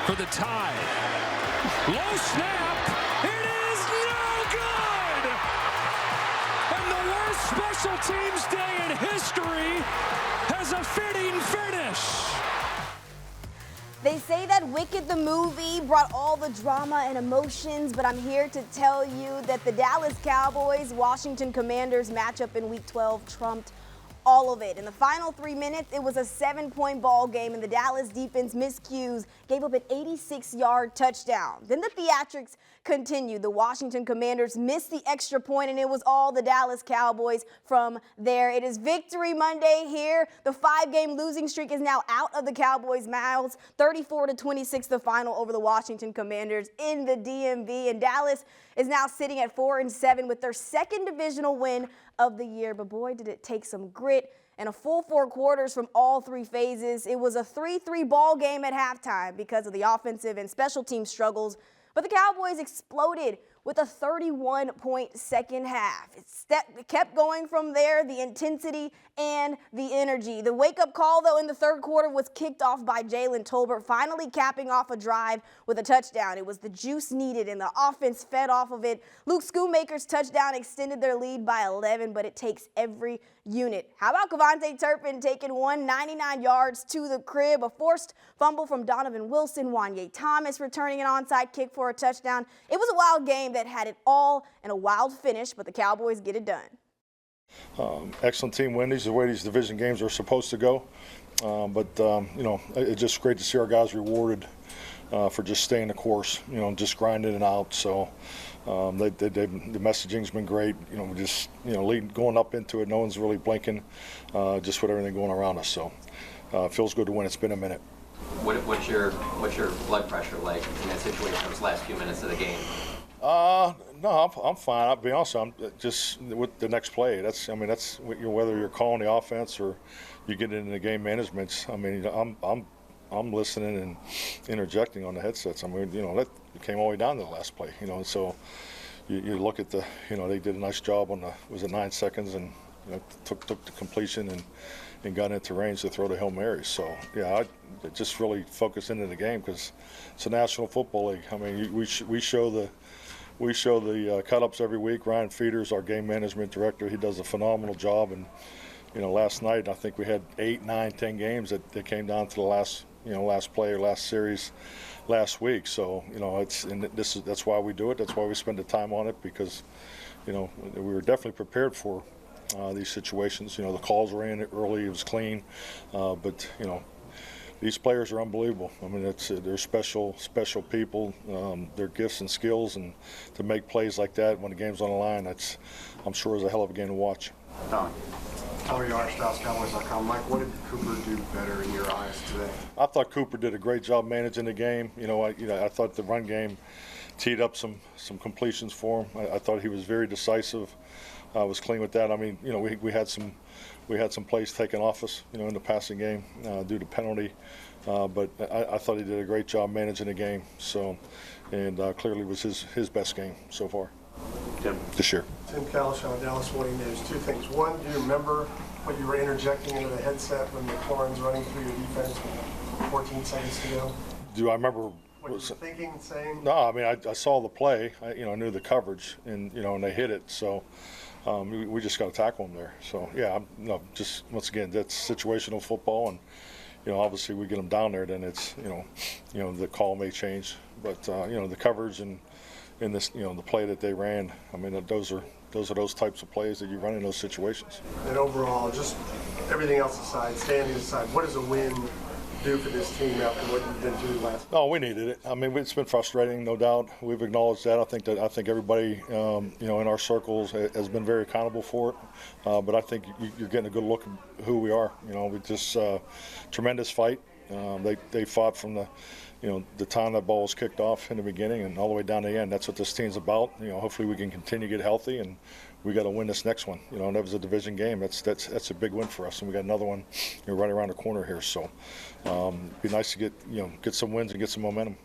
for the tie. Low snap. It is no good. And the worst special teams day in history has a fitting finish. They say that Wicked the movie brought all the drama and emotions, but I'm here to tell you that the Dallas Cowboys Washington Commanders matchup in Week 12 trumped all of it. In the final 3 minutes, it was a 7-point ball game, and the Dallas defense miscues, gave up an 86-yard touchdown. Then the theatrics continued. The Washington Commanders missed the extra point, and it was all the Dallas Cowboys from there. It is Victory Monday here. The 5-game losing streak is now out of the Cowboys' mouths. 34-26 the final over the Washington Commanders in the DMV, and Dallas is now sitting at 4-7 with their second divisional win of the year. But boy, did it take some grit and a full 4 quarters from all 3 phases. It was a 3-3 ball game at halftime because of the offensive and special team struggles. But the Cowboys exploded with a 31-point second half. It kept going from there, the intensity and the energy. The wake-up call, though, in the third quarter was kicked off by Jalen Tolbert, finally capping off a drive with a touchdown. It was the juice needed, and the offense fed off of it. Luke Schoonmaker's touchdown extended their lead by 11, but it takes every unit. How about Kevontae Turpin taking 199 yards to the crib, a forced fumble from Donovan Wilson, Wanye Thomas returning an onside kick for a touchdown. It was a wild game that had it all and a wild finish, but the Cowboys get it done. Excellent team win. These are the way these division games are supposed to go. You know, it's just great to see our guys rewarded for just staying the course, you know, just grinding it out. So the messaging's been great. You know, we just, you know, going up into it, no one's really blinking, just with everything going around us. So it feels good to win. It's been a minute. What's your blood pressure like in that situation, those last few minutes of the game? No, I'm fine. I'll be honest. I'm just with the next play. That's whether you're calling the offense or you get into the game management. I mean, I'm listening and interjecting on the headsets. I mean, you know, that came all the way down to the last play. You know, and so you look at you know, they did a nice job on was it 9 seconds, and you know, took the completion and got into range to throw the Hail Mary. So yeah, I just really focused into the game because it's a National Football League. I mean, we show the cut-ups every week. Ryan Feeders, our game management director, he does a phenomenal job. And you know, last night I think we had 8, 9, 10 games that came down to the last play or last series last week. So you know, that's why we do it. That's why we spend the time on it, because you know, we were definitely prepared for these situations. You know, the calls were in early. It was clean, but you know, these players are unbelievable. I mean, they're special people. Their gifts and skills, and to make plays like that when the game's on the line, I'm sure is a hell of a game to watch. How are you on DallasCowboys.com? Mike, what did Cooper do better in your eyes today? I thought Cooper did a great job managing the game. You know, I thought the run game teed up some completions for him. I thought he was very decisive. Was clean with that. I mean, you know, we had some plays taken off us, you know, in the passing game due to penalty, but I thought he did a great job managing the game. So, and clearly was his best game so far. Tim. This year. Tim Kalish on Dallas Morning News. 2 things. One, do you remember what you were interjecting into the headset when McLaurin's running through your defense with 14 seconds to go? Do I remember? What you were thinking, saying? No, I mean, I saw the play. I knew the coverage, and you know, and they hit it. So. We just got to tackle them there. So yeah, just once again, that's situational football, and you know, obviously we get them down there, then it's you know the call may change, but you know, the coverage and in this, you know, the play that they ran, I mean, those are those types of plays that you run in those situations. And overall, just everything else aside, standing aside, what does a win do for this team after what you've been through last? Oh, we needed it. I mean, it's been frustrating, no doubt. We've acknowledged that. I think everybody, you know, in our circles has been very accountable for it. But I think you're getting a good look at who we are. You know, we just tremendous fight. They fought from the time that ball was kicked off in the beginning and all the way down to the end. That's what this team's about. You know, hopefully we can continue to get healthy, and we got to win this next one. You know, and that was a division game. That's a big win for us, and we got another one, you know, right around the corner here. So, it'd be nice to get some wins and get some momentum.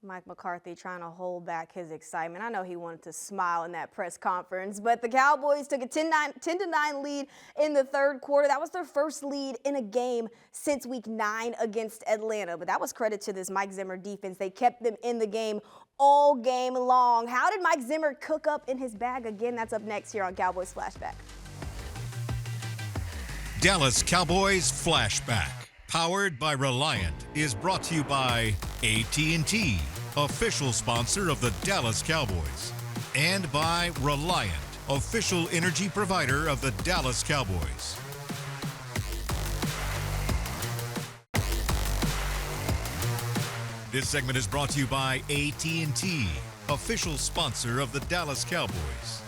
Mike McCarthy trying to hold back his excitement. I know he wanted to smile in that press conference, but the Cowboys took a 10-9 lead in the third quarter. That was their first lead in a game since week 9 against Atlanta, but that was credit to this Mike Zimmer defense. They kept them in the game all game long. How did Mike Zimmer cook up in his bag again? That's up next here on Cowboys Flashback. Dallas Cowboys Flashback, powered by Reliant, is brought to you by AT&T, official sponsor of the Dallas Cowboys, and by Reliant, official energy provider of the Dallas Cowboys. This segment is brought to you by AT&T, official sponsor of the Dallas Cowboys.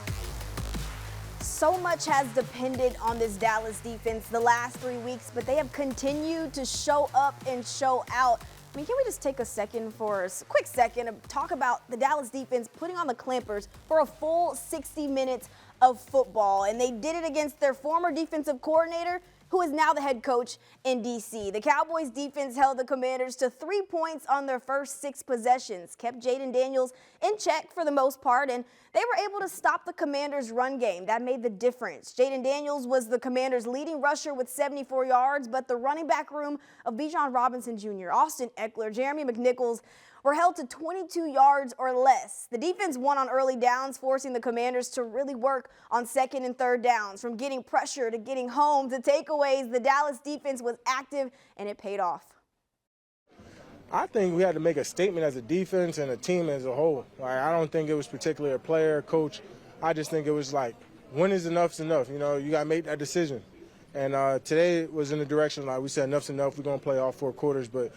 So much has depended on this Dallas defense the last 3 weeks, but they have continued to show up and show out. I mean, can we just take a second for a quick second to talk about the Dallas defense putting on the clampers for a full 60 minutes of football, and they did it against their former defensive coordinator, who is now the head coach in D.C. The Cowboys defense held the Commanders to 3 points on their first 6 possessions, kept Jaden Daniels in check for the most part, and they were able to stop the Commanders' run game. That made the difference. Jaden Daniels was the Commanders' leading rusher with 74 yards, but the running back room of Bijan Robinson Jr., Austin Eckler, Jeremy McNichols were held to 22 yards or less. The defense won on early downs, forcing the Commanders to really work on second and third downs. From getting pressure to getting home to takeaways, the Dallas defense was active, and it paid off. I think we had to make a statement as a defense and a team as a whole. Like, I don't think it was particularly a player, coach. I just think it was like, when is enough's enough? You know, you got to make that decision. And today it was in the direction, like we said, enough's enough. We're going to play all 4 quarters, but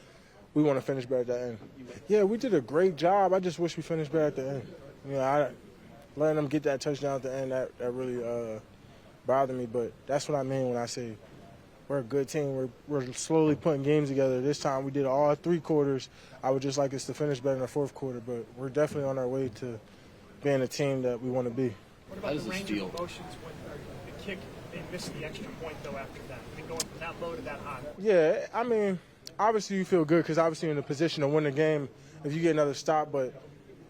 we want to finish better at the end. Yeah, we did a great job. I just wish we finished better at the end. You know, letting them get that touchdown at the end, that really bothered me. But that's what I mean when I say we're a good team. We're slowly putting games together. This time we did all 3 quarters. I would just like us to finish better in the 4th quarter, but we're definitely on our way to being a team that we want to be. What about the range of emotions when the kick, they missed the extra point, though, after that? I mean, going from that low to that high. Yeah, I mean, obviously you feel good because obviously you're in a position to win the game if you get another stop, but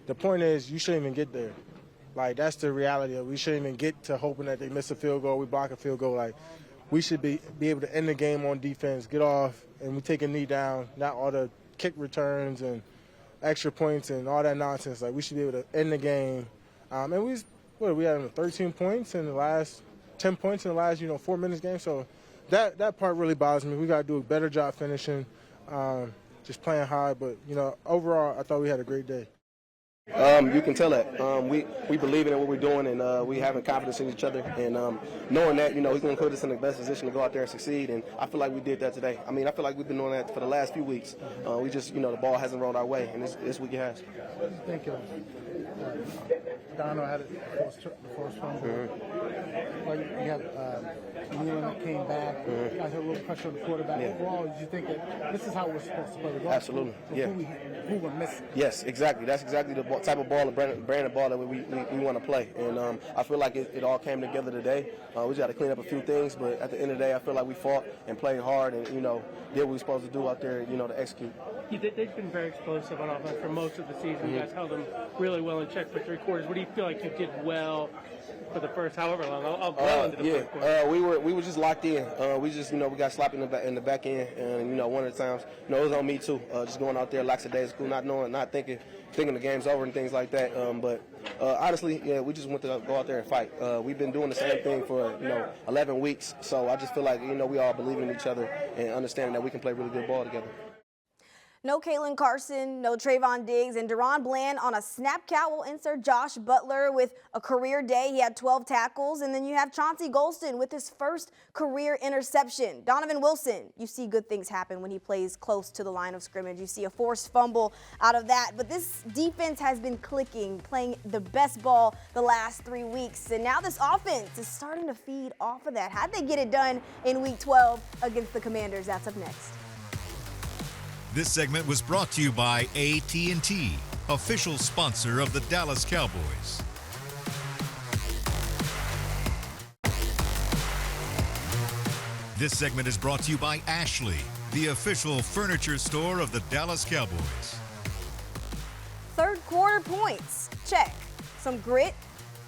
the point is you shouldn't even get there. Like, that's the reality of it. We shouldn't even get to hoping that they miss a field goal, we block a field goal. Like, we should be able to end the game on defense, get off, and we take a knee down, not all the kick returns and extra points and all that nonsense. Like, we should be able to end the game. And we had 13 points in the last 10 points in the last 4 minutes game. So that part really bothers me. We got to do a better job finishing, just playing high. But overall, I thought we had a great day. You can tell that we believe in what we're doing, and we having confidence in each other, and knowing that he's going to put us in the best position to go out there and succeed. And I feel like we did that today. I mean, I feel like we've been doing that for the last few weeks. We just the ball hasn't rolled our way, and this week it has. Thank you. Dono had the forced fumble. Like you have Nealon that came back. You guys had a little pressure on the quarterback. Yeah. Overall, did you think that this is how we're supposed to play the ball? Absolutely. Yeah. Who we're missing? Yes, exactly. That's exactly the type of ball, the brand of ball that we want to play. And I feel like it all came together today. We just got to clean up a few things, but at the end of the day, I feel like we fought and played hard and did what we were supposed to do out there, to execute. They've been very explosive on offense for most of the season. You guys held them really well in check for 3 quarters. What do you feel like you did well for the first however long? I'll well into the fourth quarter. We were just locked in. We just we got sloppy in the back end, and one of the times it was on me too. Just going out there lackadaisical, not thinking the game's over and things like that. But honestly, we just went to go out there and fight. We've been doing the same thing for 11 weeks, so I just feel like we all believe in each other and understanding that we can play really good ball together. No Kalen Carson, no Trayvon Diggs, and Deron Bland on a snap count will insert Josh Butler with a career day. He had 12 tackles. And then you have Chauncey Golston with his first career interception. Donovan Wilson, you see good things happen when he plays close to the line of scrimmage. You see a forced fumble out of that. But this defense has been clicking, playing the best ball the last 3 weeks. And now this offense is starting to feed off of that. How'd they get it done in Week 12 against the Commanders? That's up next. This segment was brought to you by AT&T, official sponsor of the Dallas Cowboys. This segment is brought to you by Ashley, the official furniture store of the Dallas Cowboys. scored points. Check. Some grit.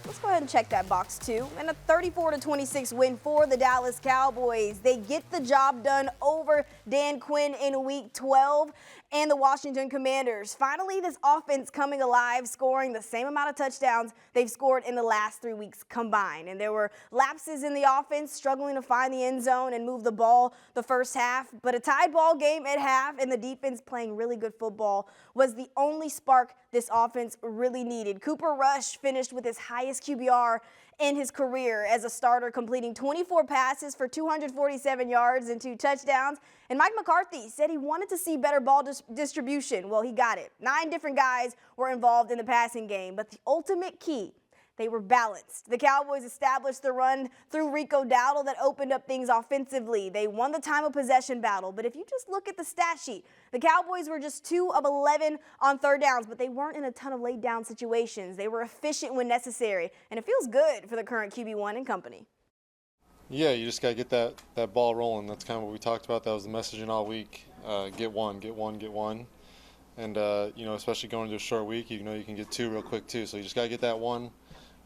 Let's go ahead and check that box too. And a 34-26 win for the Dallas Cowboys. They get the job done over Dan Quinn in Week 12 and the Washington Commanders. Finally, this offense coming alive, scoring the same amount of touchdowns they've scored in the last 3 weeks combined. And there were lapses in the offense, struggling to find the end zone and move the ball the first half. But a tied ball game at half and the defense playing really good football was the only spark this offense really needed. Cooper Rush finished with his highest QBR in his career as a starter, completing 24 passes for 247 yards and 2 touchdowns. And Mike McCarthy said he wanted to see better ball distribution. Well, he got it. 9 different guys were involved in the passing game, but the ultimate key, they were balanced. The Cowboys established the run through Rico Dowdle that opened up things offensively. They won the time of possession battle. But if you just look at the stat sheet, the Cowboys were just 2 of 11 on third downs, but they weren't in a ton of laid down situations. They were efficient when necessary, and it feels good for the current QB1 and company. Yeah, you just got to get that ball rolling. That's kind of what we talked about. That was the messaging all week. Get one. And, especially going into a short week, you can get 2 real quick too. So you just got to get that one.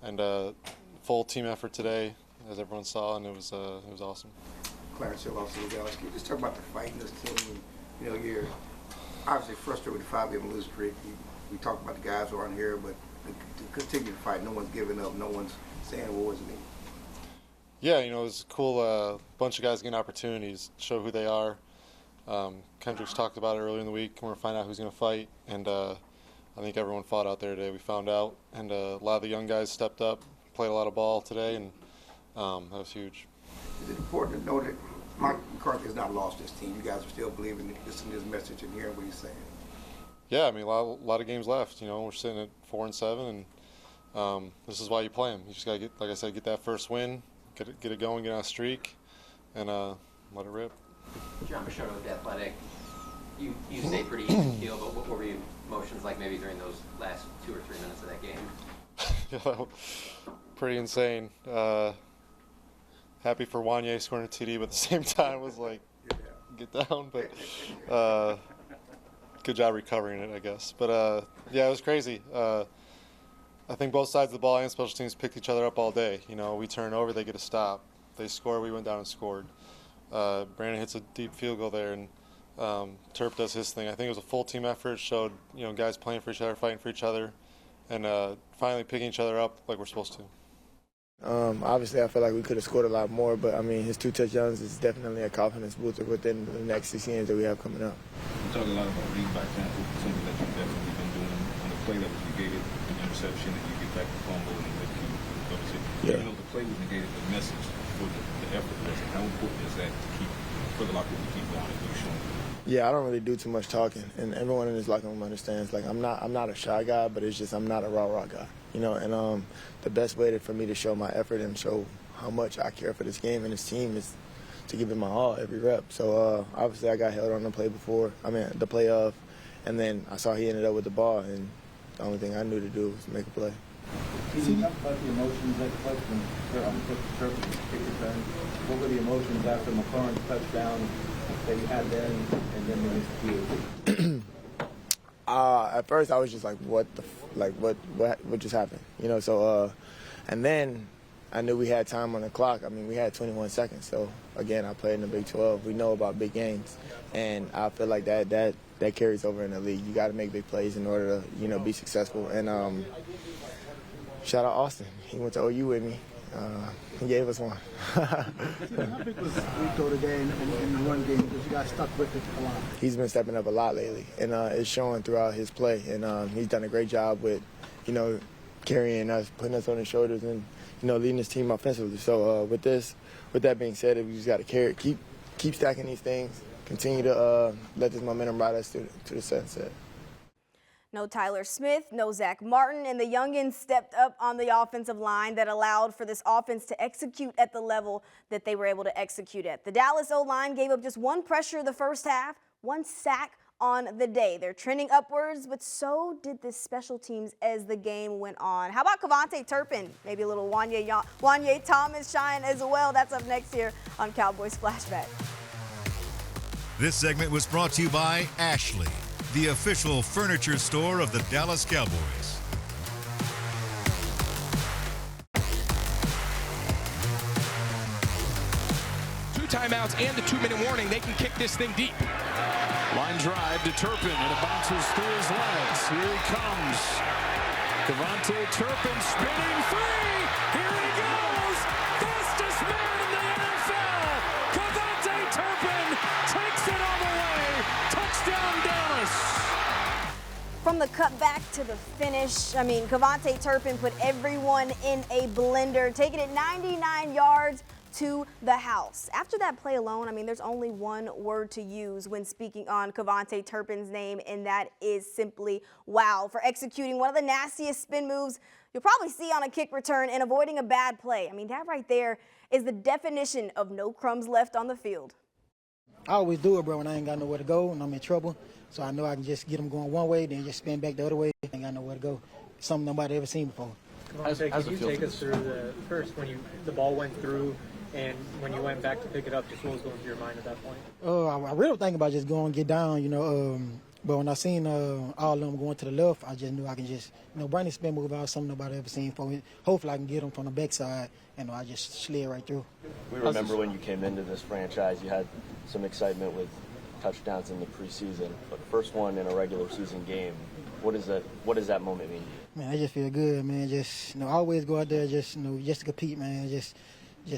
And full team effort today, as everyone saw, and it was awesome. Clarence Hill, also with Dallas. Can you just talk about the fight in this team? You're obviously frustrated with the 5-game losing streak. We talked about the guys who aren't here, but to continue to fight, no one's giving up, no one's saying what was needed. Yeah, it was a cool bunch of guys getting opportunities, show who they are. Kendricks talked about it earlier in the week. We're going to find out who's going to fight, and I think everyone fought out there today. We found out, and a lot of the young guys stepped up, played a lot of ball today, and that was huge. Is it important to know that Mike McCarthy has not lost this team? You guys are still believing, listening to his message and hearing what he's saying? Yeah, a lot of games left. We're sitting at 4-7, and this is why you play them. You just got to get, like I said, get that first win, get it going, get on a streak, and let it rip. John Machado with The Athletic. You say pretty even keel, but what were your emotions like maybe during those last 2 or 3 minutes of that game? Pretty insane. Happy for Wanye scoring a TD, but at the same time was like, get down. But good job recovering it, I guess. But it was crazy. I think both sides of the ball and special teams picked each other up all day. We turn over, they get a stop. They score, we went down and scored. Brandon hits a deep field goal there, and Terp does his thing. I think it was a full team effort. Showed guys playing for each other, fighting for each other, and finally picking each other up like we're supposed to. Obviously, I feel like we could have scored a lot more, but his 2 touchdowns is definitely a confidence booster within the next 6 games that we have coming up. You talk a lot about read by example, something that you've definitely been doing on the play that was negated, the interception, and you get back the fumble, and the play was negated, the message for the effort was. How important is that to keep for the locker room to keep going and keep showing? Yeah, I don't really do too much talking, and everyone in this locker room understands. Like I'm not a shy guy, but it's just I'm not a rah guy, And the best way for me to show my effort and show how much I care for this game and this team is to give it my all every rep. So obviously I got held on the play of, and then I saw he ended up with the ball, and the only thing I knew to do was make a play. Can you talk about the emotions at the play What were the emotions after McLaurin's touchdown that you had there and then the field? At first I was just like, what just happened? And then I knew we had time on the clock. We had 21 seconds. So again, I played in the Big 12. We know about big games, and I feel like that carries over in the league. You got to make big plays in order to be successful. And shout out Austin. He went to OU with me. He gave us one. How big was Rico today in the run game? Because you guys stuck with it a lot. He's been stepping up a lot lately, and it's showing throughout his play. And he's done a great job with, carrying us, putting us on his shoulders, and leading his team offensively. So with that being said, we just got to keep stacking these things, continue to let this momentum ride us to the sunset. No Tyler Smith, no Zach Martin, and the youngins stepped up on the offensive line that allowed for this offense to execute at the level that they were able to execute at. The Dallas O-line gave up just 1 pressure the first half, 1 sack on the day. They're trending upwards, but so did the special teams as the game went on. How about Kevontae Turpin? Maybe a little Wanye Thomas shine as well. That's up next here on Cowboys Flashback. This segment was brought to you by Ashley. the official furniture store of the Dallas Cowboys. Timeouts and the 2-minute warning, they can kick this thing deep. Line drive to Turpin, and it bounces through his legs. Here he comes. Devontae Turpin spinning free. Here he goes. Fastest man in the NFL. Devontae Turpin takes it all the way. Touchdown, Dallas. From the cutback to the finish, I mean, Devontae Turpin put everyone in a blender, taking it 99 yards to the house. After that play alone, I mean, there's only one word to use when speaking on Devontae Turpin's name, and that is simply wow, for executing one of the nastiest spin moves you'll probably see on a kick return and avoiding a bad play. I mean, that right there is the definition of no crumbs left on the field. I always do it, bro, when I ain't got nowhere to go and I'm in trouble. So I know I can just get them going one way, then just spin back the other way. Ain't got nowhere to go. Something nobody ever seen before. Could you take us through the first, when the ball went through, and when you went back to pick it up, just what was going through your mind at that point? I really think about just going, get down, you know. But when I seen all of them going to the left, I just knew I can just, bring the spin move out, something nobody ever seen before. Hopefully I can get them from the backside, and I just slid right through. We remember when you came into this franchise, you had some excitement with touchdowns in the preseason, but first one in a regular season game. What does that moment mean? Man, I just feel good, man. Just, I always go out there just, just to compete, man. Just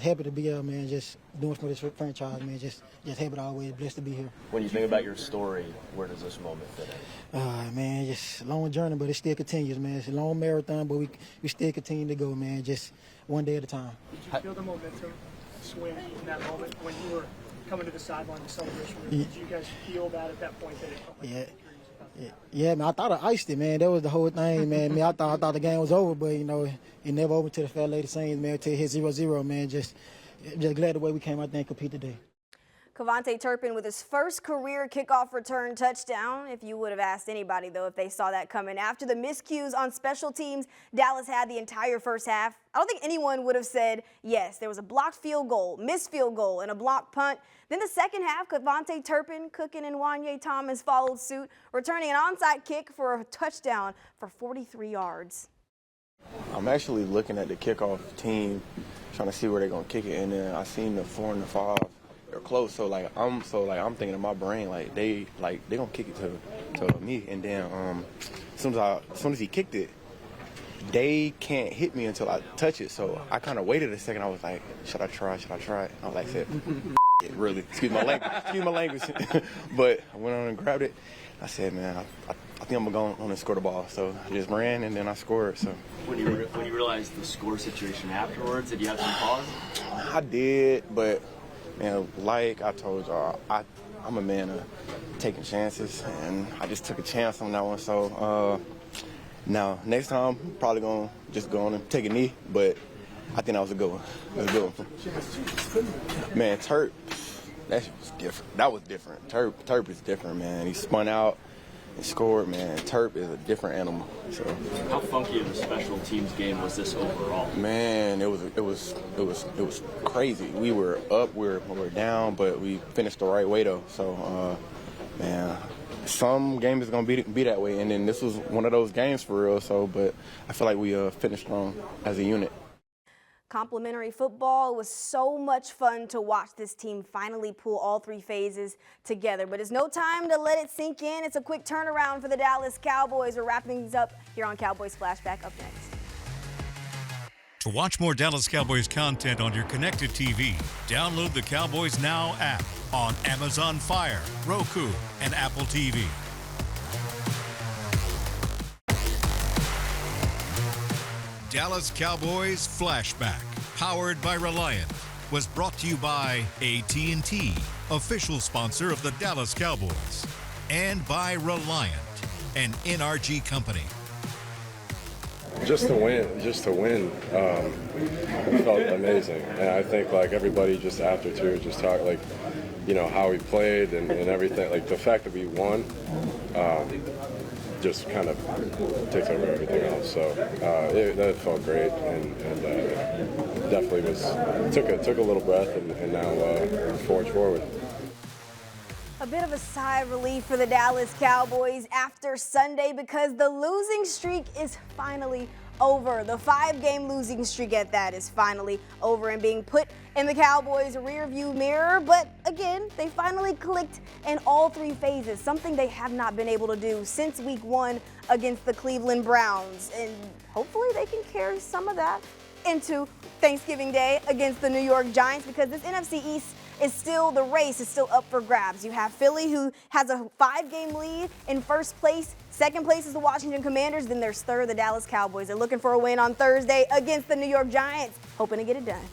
happy to be out, man. Just doing it for this franchise, man. Just happy to always blessed to be here. When you think about your story, where does this moment fit in? Man, just a long journey, but it still continues, man. It's a long marathon, but we still continue to go, man. Just one day at a time. Did you feel the momentum swing in that moment when you were coming to the sideline, the celebration? Did you guys feel that at that point? Yeah, man. I thought I iced it, man. That was the whole thing, man. I thought the game was over, but it never over to the Fat Lady Saints, man. Till it hit 0-0, man. Just glad the way we came out there and compete today. Devontae Turpin with his first career kickoff return touchdown. If you would have asked anybody, though, if they saw that coming. After the miscues on special teams Dallas had the entire first half, I don't think anyone would have said, yes, there was a blocked field goal, missed field goal, and a blocked punt. Then the second half, Devontae Turpin, Cookin, and Wanye Thomas followed suit, returning an onside kick for a touchdown for 43 yards. I'm actually looking at the kickoff team, trying to see where they're going to kick it, and then I seen the 4 and the 5. They're close, so I'm thinking in my brain they gonna kick it to me, and then as soon as he kicked it, they can't hit me until I touch it. So I kind of waited a second. I was like, should I try? I was like, said, really, excuse my language, but I went on and grabbed it. I said, man, I think I'm gonna go on and score the ball. So I just ran and then I scored. So when you realized the score situation afterwards, did you have some pause? I did, but. And like I told y'all, I'm a man of taking chances, and I just took a chance on that one. So now, next time, I'm probably going to just go on and take a knee, but I think that was a good one. It was a good one. Man, Turp, that was different. That was different. Turp is different, man. He spun out and scored, man. Turp is a different animal. So how funky of a special teams game was this overall? Man, it was crazy. We were up, we were down, but we finished the right way though. So man, some games is gonna be that way, and then this was one of those games for real. So, but I feel like we finished strong as a unit. Complimentary football. It was so much fun to watch this team finally pull all three phases together. But it's no time to let it sink in. It's a quick turnaround for the Dallas Cowboys. We're wrapping things up here on Cowboys Flashback. Up next. To watch more Dallas Cowboys content on your connected TV, download the Cowboys Now app on Amazon Fire, Roku, and Apple TV. Dallas Cowboys Flashback, powered by Reliant, was brought to you by AT&T, official sponsor of the Dallas Cowboys, and by Reliant, an NRG company. Just to win, felt amazing. And I think everybody just after too, just talked how we played and everything. The fact that we won, just kind of takes over everything else. So that felt great, and definitely took a little breath, and now forge forward. A bit of a sigh of relief for the Dallas Cowboys after Sunday because the losing streak is finally over. The 5-game losing streak at that is finally over and being put in the Cowboys' rearview mirror. But again, they finally clicked in all 3 phases, something they have not been able to do since week 1 against the Cleveland Browns. And hopefully they can carry some of that into Thanksgiving Day against the New York Giants, because this NFC East is still, the race is still up for grabs. You have Philly, who has a 5-game lead in first place. Second place is the Washington Commanders. Then there's third, the Dallas Cowboys. They're looking for a win on Thursday against the New York Giants, hoping to get it done.